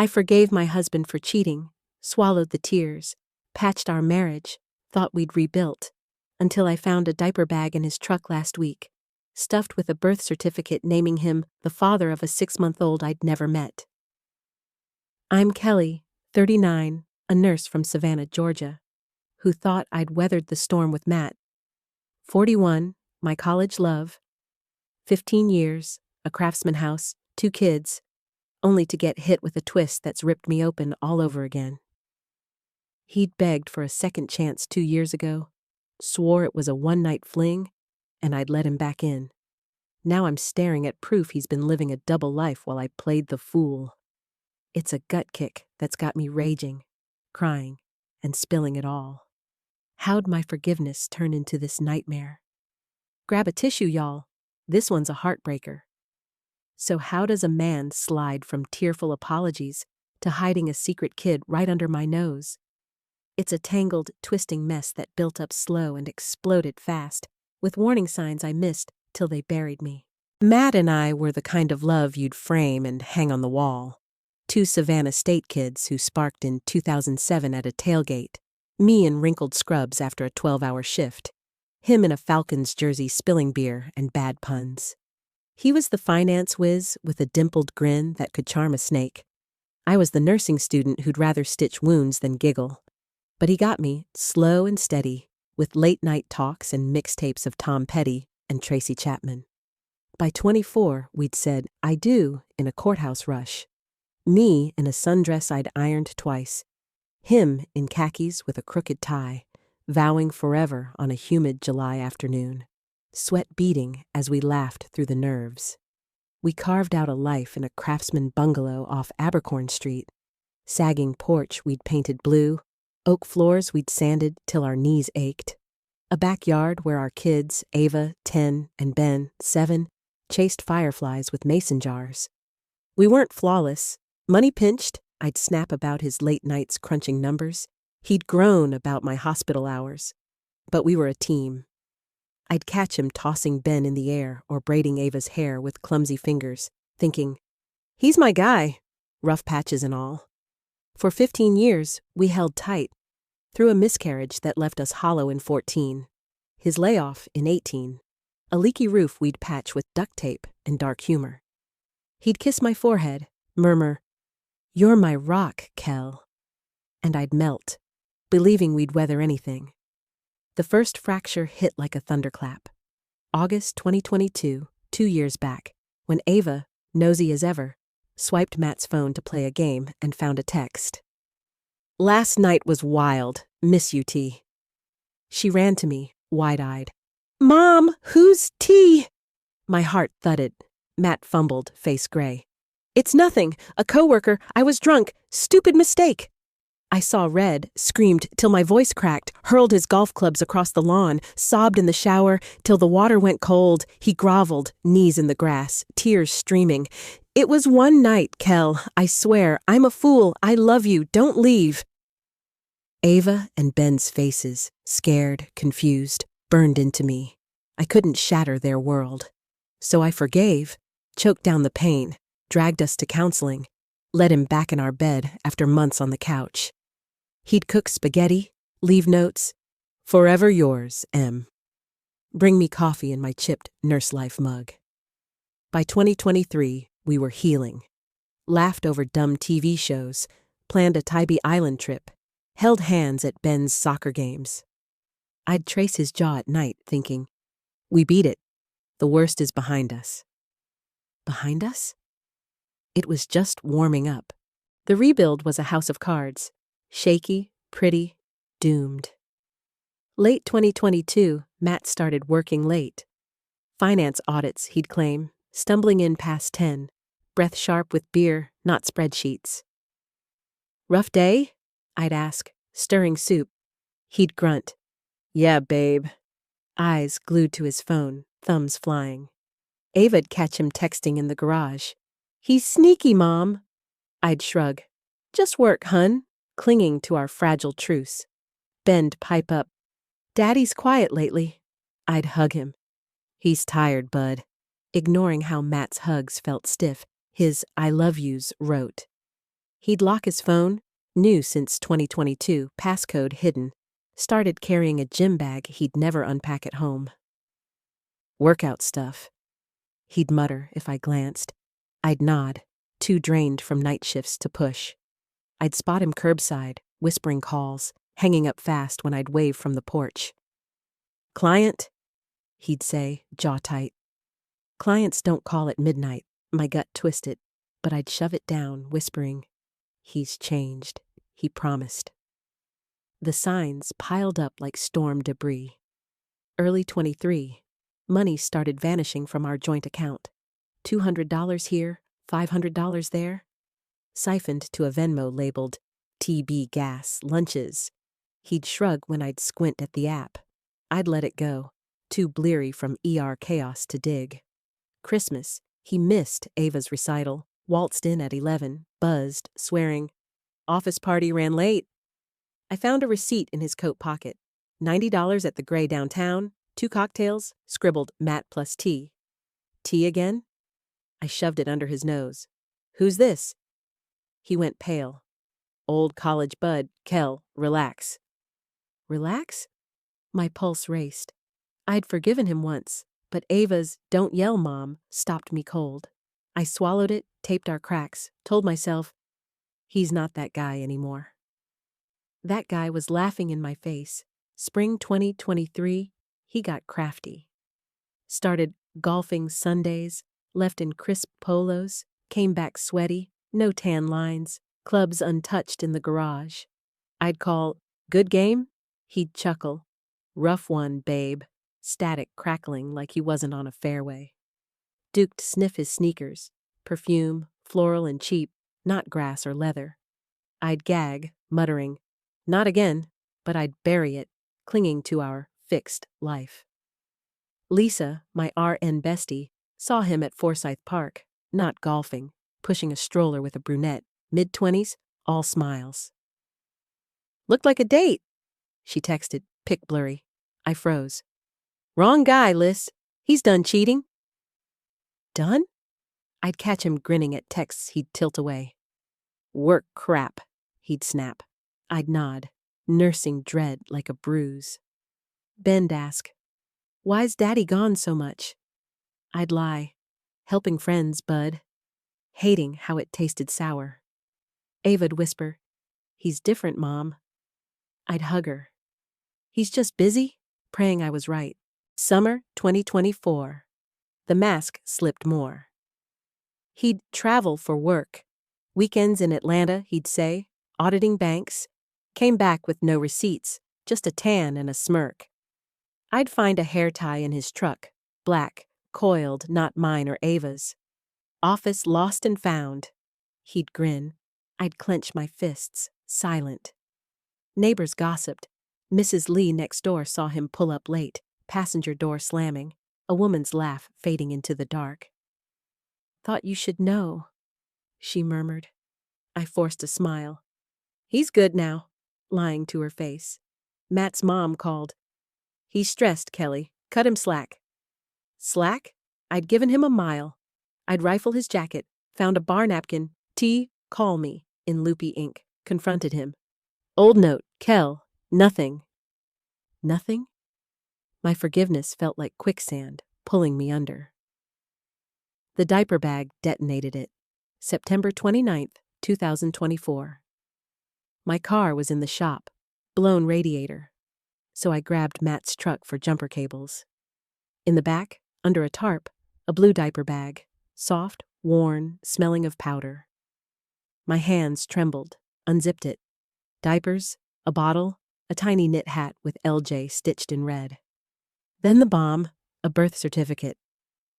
I forgave my husband for cheating, swallowed the tears, patched our marriage, thought we'd rebuilt, until I found a diaper bag in his truck last week, stuffed with a birth certificate naming him the father of a 6-month-old I'd never met. I'm Kelly, 39, a nurse from Savannah, Georgia, who thought I'd weathered the storm with Matt. 41, my college love. 15 years, a Craftsman house, 2 kids, only to get hit with a twist that's ripped me open all over again. He'd begged for a second chance 2 years ago, swore it was a one-night fling, and I'd let him back in. Now I'm staring at proof he's been living a double life while I played the fool. It's a gut kick that's got me raging, crying, and spilling it all. How'd my forgiveness turn into this nightmare? Grab a tissue, y'all. This one's a heartbreaker. So how does a man slide from tearful apologies to hiding a secret kid right under my nose? It's a tangled, twisting mess that built up slow and exploded fast, with warning signs I missed till they buried me. Matt and I were the kind of love you'd frame and hang on the wall. 2 Savannah State kids who sparked in 2007 at a tailgate. Me in wrinkled scrubs after a 12-hour shift. Him in a Falcons jersey spilling beer and bad puns. He was the finance whiz with a dimpled grin that could charm a snake. I was the nursing student who'd rather stitch wounds than giggle. But he got me, slow and steady, with late-night talks and mixtapes of Tom Petty and Tracy Chapman. By 24, we'd said, I do, in a courthouse rush. Me in a sundress I'd ironed twice. Him in khakis with a crooked tie, vowing forever on a humid July afternoon. Sweat beating as we laughed through the nerves. We carved out a life in a Craftsman bungalow off Abercorn Street. Sagging porch we'd painted blue, oak floors we'd sanded till our knees ached. A backyard where our kids, Ava, 10, and Ben, 7, chased fireflies with mason jars. We weren't flawless. Money pinched, I'd snap about his late nights crunching numbers. He'd groan about my hospital hours. But we were a team. I'd catch him tossing Ben in the air or braiding Ava's hair with clumsy fingers, thinking, he's my guy, rough patches and all. For 15 years, we held tight, through a miscarriage that left us hollow in 14, his layoff in 18, a leaky roof we'd patch with duct tape and dark humor. He'd kiss my forehead, murmur, you're my rock, Kel. And I'd melt, believing we'd weather anything. The first fracture hit like a thunderclap. August 2022, 2 years back, when Ava, nosy as ever, swiped Matt's phone to play a game and found a text. Last night was wild, miss you, T. She ran to me, wide-eyed. Mom, who's T? My heart thudded. Matt fumbled, face gray. It's nothing, a coworker, I was drunk, stupid mistake. I saw red, screamed till my voice cracked, hurled his golf clubs across the lawn, sobbed in the shower till the water went cold. He groveled, knees in the grass, tears streaming. It was one night, Kel, I swear, I'm a fool, I love you, don't leave. Ava and Ben's faces, scared, confused, burned into me. I couldn't shatter their world. So I forgave, choked down the pain, dragged us to counseling, led him back in our bed after months on the couch. He'd cook spaghetti, leave notes, forever yours, M. Bring me coffee in my chipped Nurse Life mug. By 2023, we were healing. Laughed over dumb TV shows, planned a Tybee Island trip, held hands at Ben's soccer games. I'd trace his jaw at night, thinking, we beat it. The worst is behind us. Behind us? It was just warming up. The rebuild was a house of cards. Shaky, pretty, doomed. Late 2022, Matt started working late. Finance audits, he'd claim, stumbling in past 10, breath sharp with beer, not spreadsheets. Rough day? I'd ask, stirring soup. He'd grunt. Yeah, babe. Eyes glued to his phone, thumbs flying. Ava'd catch him texting in the garage. He's sneaky, Mom. I'd shrug. Just work, hun. Clinging to our fragile truce. Ben'd pipe up. Daddy's quiet lately. I'd hug him. He's tired, bud. Ignoring how Matt's hugs felt stiff, his I love yous rote. He'd lock his phone, new since 2022, passcode hidden. Started carrying a gym bag he'd never unpack at home. Workout stuff, he'd mutter if I glanced. I'd nod, too drained from night shifts to push. I'd spot him curbside, whispering calls, hanging up fast when I'd wave from the porch. Client, he'd say, jaw tight. Clients don't call at midnight, my gut twisted, but I'd shove it down, whispering, he's changed, he promised. The signs piled up like storm debris. Early 23, money started vanishing from our joint account. $200 here, $500 there. Siphoned to a Venmo labeled TB Gas Lunches. He'd shrug when I'd squint at the app. I'd let it go, too bleary from ER chaos to dig. Christmas, he missed Ava's recital, waltzed in at 11, buzzed, swearing, office party ran late. I found a receipt in his coat pocket. $90 at the Gray downtown, 2 cocktails, scribbled Matt plus tea. Tea again? I shoved it under his nose. Who's this? He went pale. Old college bud, Kel, relax. Relax? My pulse raced. I'd forgiven him once, but Ava's "Don't yell, Mom" stopped me cold. I swallowed it, taped our cracks, told myself, he's not that guy anymore. That guy was laughing in my face. Spring 2023, he got crafty. Started golfing Sundays, left in crisp polos, came back sweaty, no tan lines, clubs untouched in the garage. I'd call, good game? He'd chuckle. Rough one, babe. Static crackling like he wasn't on a fairway. Duked sniff his sneakers. Perfume, floral and cheap, not grass or leather. I'd gag, muttering, not again, but I'd bury it, clinging to our fixed life. Lisa, my RN bestie, saw him at Forsyth Park, not golfing, pushing a stroller with a brunette, mid-20s, all smiles. Looked like a date, she texted, pic blurry. I froze. Wrong guy, Liz. He's done cheating. Done? I'd catch him grinning at texts he'd tilt away. Work crap, he'd snap. I'd nod, nursing dread like a bruise. Ben'd ask, why's Daddy gone so much? I'd lie, helping friends, bud, hating how it tasted sour. Ava'd whisper, he's different, Mom. I'd hug her. He's just busy, praying I was right. Summer 2024. The mask slipped more. He'd travel for work. Weekends in Atlanta, he'd say, auditing banks. Came back with no receipts, just a tan and a smirk. I'd find a hair tie in his truck, black, coiled, not mine or Ava's. Office lost and found. He'd grin. I'd clench my fists, silent. Neighbors gossiped. Mrs. Lee next door saw him pull up late, passenger door slamming, a woman's laugh fading into the dark. Thought you should know, she murmured. I forced a smile. He's good now, lying to her face. Matt's mom called. He's stressed, Kelly. Cut him slack. Slack? I'd given him a mile. I'd rifle his jacket, found a bar napkin, T, call me, in loopy ink, confronted him. Old note, Kel, nothing. Nothing? My forgiveness felt like quicksand, pulling me under. The diaper bag detonated it. September 29th, 2024. My car was in the shop, blown radiator, so I grabbed Matt's truck for jumper cables. In the back, under a tarp, a blue diaper bag, soft, worn, smelling of powder. My hands trembled, unzipped it. Diapers, a bottle, a tiny knit hat with LJ stitched in red. Then the bomb, a birth certificate.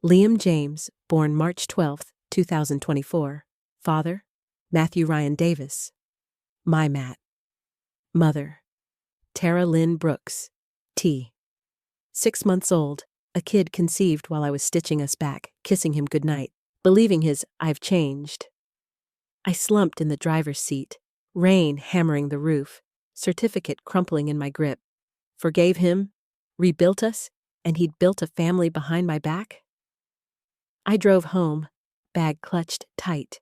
Liam James, born March 12th, 2024. Father, Matthew Ryan Davis. My Matt. Mother, Tara Lynn Brooks, T. 6 months old, a kid conceived while I was stitching us back, kissing him goodnight, believing his "I've changed." I slumped in the driver's seat, rain hammering the roof, certificate crumpling in my grip. Forgave him, rebuilt us, and he'd built a family behind my back? I drove home, bag clutched tight,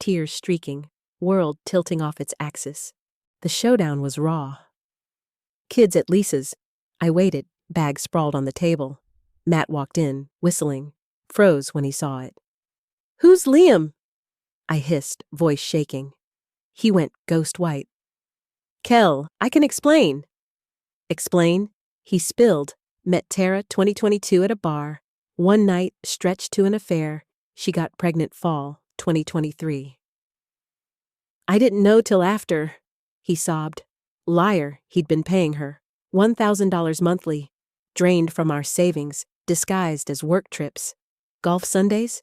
tears streaking, world tilting off its axis. The showdown was raw. Kids at Lisa's. I waited, bag sprawled on the table. Matt walked in, whistling, froze when he saw it. "Who's Liam?" I hissed, voice shaking. He went ghost white. "Kel, I can explain." "Explain?" He spilled. Met Tara 2022 at a bar. One night, stretched to an affair. She got pregnant fall 2023. "I didn't know till after," he sobbed. Liar, he'd been paying her. $1,000 monthly. Drained from our savings, disguised as work trips. Golf Sundays?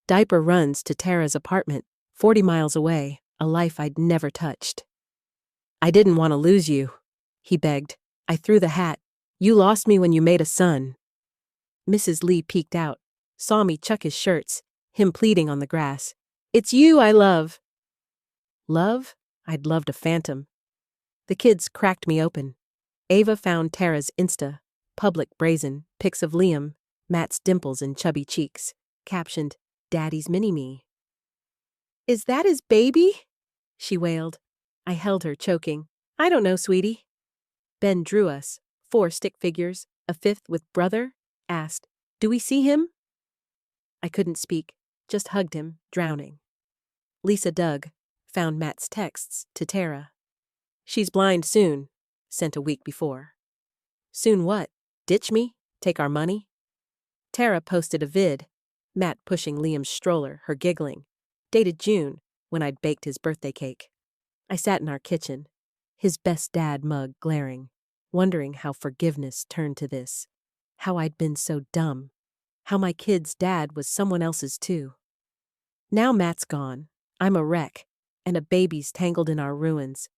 Diaper runs to Tara's apartment, 40 miles away, a life I'd never touched. "I didn't want to lose you," he begged. I threw the hat. "You lost me when you made a son." Mrs. Lee peeked out, saw me chuck his shirts, him pleading on the grass. "It's you I love." Love? I'd loved a phantom. The kids cracked me open. Ava found Tara's Insta, public brazen, pics of Liam, Matt's dimples and chubby cheeks, captioned, "Daddy's mini-me." "Is that his baby?" she wailed. I held her, choking. "I don't know, sweetie." Ben drew us, 4 stick figures, a 5th with brother, asked, "Do we see him?" I couldn't speak, just hugged him, drowning. Lisa dug, found Matt's texts to Tara. "She's blind soon," sent a week before. Soon what? Ditch me? Take our money? Tara posted a vid, Matt pushing Liam's stroller, her giggling. Dated June, when I'd baked his birthday cake. I sat in our kitchen, his best dad mug glaring, wondering how forgiveness turned to this. How I'd been so dumb. How my kid's dad was someone else's too. Now Matt's gone. I'm a wreck, and a baby's tangled in our ruins.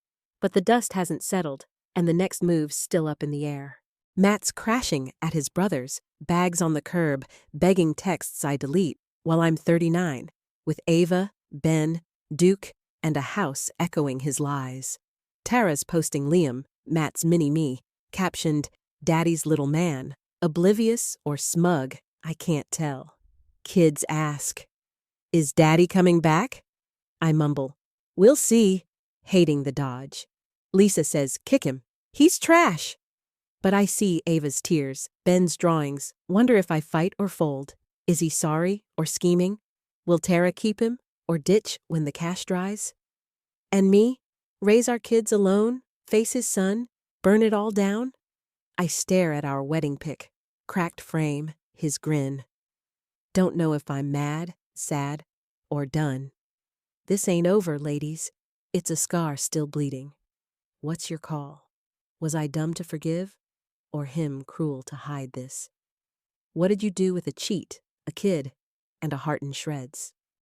But the dust hasn't settled, and the next move's still up in the air. Matt's crashing at his brother's, bags on the curb, begging texts I delete, while I'm 39, with Ava, Ben, Duke, and a house echoing his lies. Tara's posting Liam, Matt's mini-me, captioned, "Daddy's little man," oblivious or smug, I can't tell. Kids ask, "Is Daddy coming back?" I mumble, "We'll see," hating the dodge. Lisa says, "Kick him. He's trash." But I see Ava's tears, Ben's drawings, wonder if I fight or fold. Is he sorry or scheming? Will Tara keep him or ditch when the cash dries? And me? Raise our kids alone? Face his son? Burn it all down? I stare at our wedding pic, cracked frame, his grin. Don't know if I'm mad, sad, or done. This ain't over, ladies. It's a scar still bleeding. What's your call? Was I dumb to forgive? Or him cruel to hide this? What did you do with a cheat, a kid, and a heart in shreds?